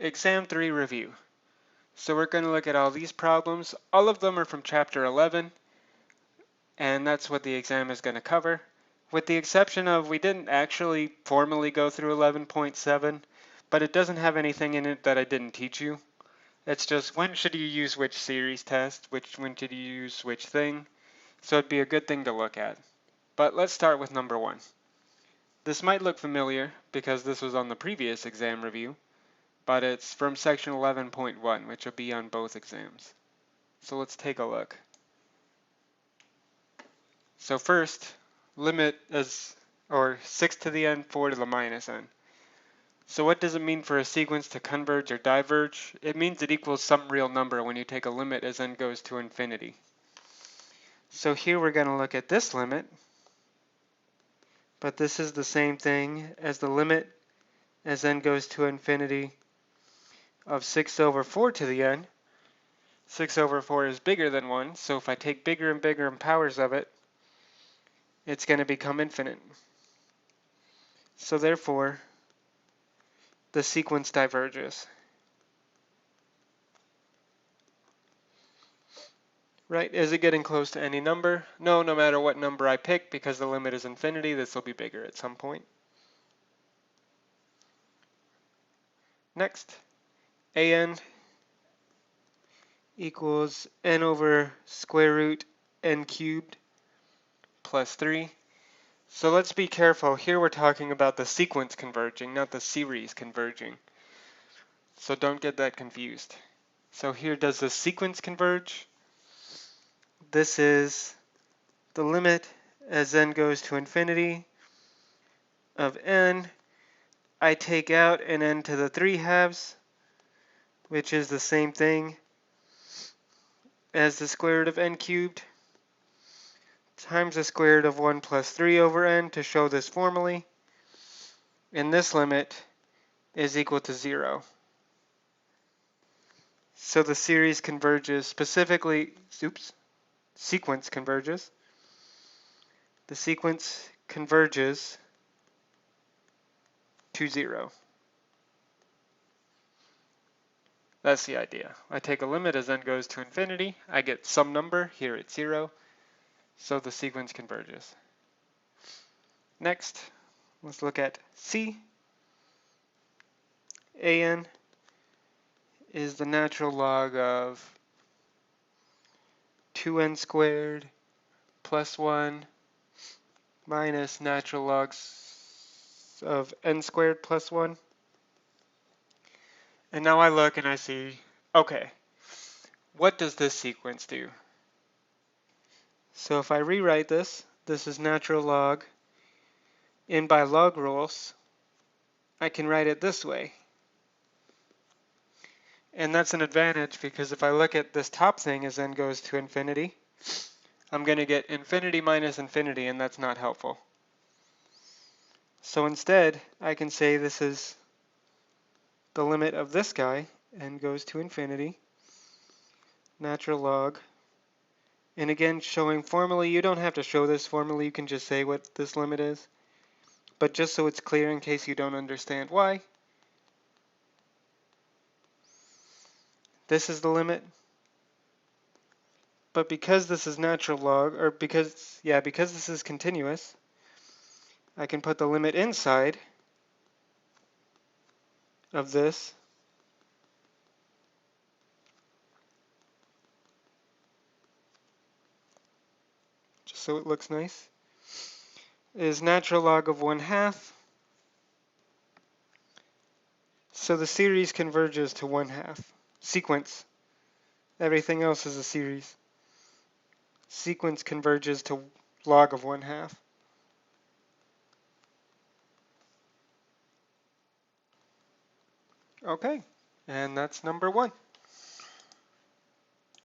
Exam 3 review. So we're going to look at all these problems. All of them are from chapter 11, and that's what the exam is going to cover. With the exception of we didn't actually formally go through 11.7, but it doesn't have anything in it that I didn't teach you. It's just when should you use which series test, when should you use which thing. So it'd be a good thing to look at. But let's start with number 1. This might look familiar because this was on the previous exam review, but it's from section 11.1, which will be on both exams. So let's take a look. So first, limit as, or 6 to the n, 4 to the minus n. So what does it mean for a sequence to converge or diverge? It means it equals some real number when you take a limit as n goes to infinity. So here we're going to look at this limit, but this is the same thing as the limit as n goes to infinity of 6 over 4 to the n. 6 over 4 is bigger than 1, so if I take bigger and bigger in powers of it, it's going to become infinite. So therefore, the sequence diverges. Right, is it getting close to any number? No, no matter what number I pick, because the limit is infinity, this will be bigger at some point. Next, an equals n over square root n cubed plus 3. So let's be careful. Here we're talking about the sequence converging, not the series converging. So don't get that confused. So here, does the sequence converge? This is the limit as n goes to infinity of n. I take out an n to the 3/2, which is the same thing as the square root of n cubed, times the square root of 1 plus 3 over n to show this formally. And this limit is equal to 0. So the series converges, specifically, sequence converges. The sequence converges to 0. That's the idea. I take a limit as n goes to infinity. I get some number. Here it's 0. So the sequence converges. Next, let's look at C. An is the natural log of 2n squared plus 1 minus natural logs of n squared plus 1. And now I look and I see, okay, what does this sequence do? So if I rewrite this, this is natural log, and by log rules, I can write it this way. And that's an advantage because if I look at this top thing as n goes to infinity, I'm going to get infinity minus infinity, and that's not helpful. So instead, I can say this is the limit of this guy, n goes to infinity, natural log. And again, showing formally, you don't have to show this formally, you can just say what this limit is. But just so it's clear in case you don't understand why, this is the limit. But because this is natural log, or because this is continuous, I can put the limit inside of this. Just so it looks nice. Is natural log of 1/2. So the series converges to 1/2. Sequence. Everything else is a series. Sequence converges to log of 1/2. Okay, and that's number 1.